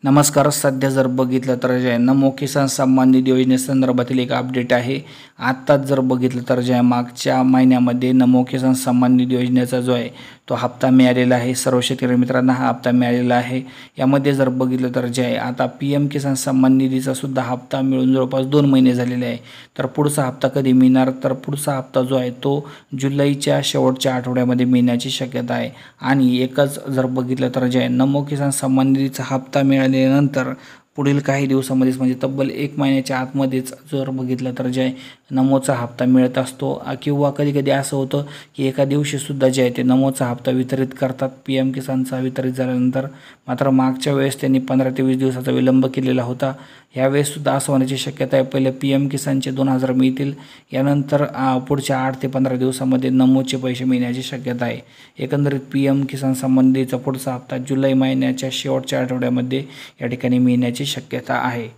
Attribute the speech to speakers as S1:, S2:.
S1: नमस्कार. सध्या जर बघितलं तर जे आहे नमो किसान सन्मान निधी योजनेसंदर्भातील एक अपडेट आहे. आत्ताच जर बघितलं तर जे आहे मागच्या महिन्यामध्ये नमो किसान सन्मान निधी योजनेचा जो आहे तो हप्ता मिळालेला आहे. सर्व शेतकरी मित्रांना हा हप्ता मिळालेला आहे. यामध्ये जर बघितलं तर जे आहे आता PM किसान सन्मान निधीचा सुद्धा हप्ता मिळून जवळपास 2 महिने झालेले आहे. तर पुढचा हप्ता कधी मिळणार, तर पुढचा हप्ता जो आहे तो जुलैच्या शेवटच्या आठवड्यामध्ये मिळण्याची शक्यता आहे. आणि एकच जर बघितलं तर जे आहे नमो किसान सन्मान निधीचा हप्ता मिळाल्यानंतर पुढील काही दिवसामध्येच म्हणजे तब्बल 1 महिन्याच्या आतमध्येच जर बघितलं तर जे आहे नमोचा हप्ता मिळत असतो. किंवा कधी असं होतं की एका दिवशीसुद्धा जे आहे ते नमोचा हप्ता वितरित करतात PM किसानचा वितरित झाल्यानंतर. मात्र मागच्या वेळेस त्यांनी 15 ते 20 दिवसाचा विलंब केलेला होता. यावेळेससुद्धा असं होण्याची शक्यता आहे. पहिले PM किसानचे 2000 मिळतील, यानंतर पुढच्या 8 ते 15 दिवसामध्ये नमोचे पैसे मिळण्याची शक्यता आहे. एकंदरीत PM किसान सन्मान निधीचा पुढचा हप्ता जुलै महिन्याच्या शेवटच्या आठवड्यामध्ये या ठिकाणी मिळण्याची शक्यता आहे.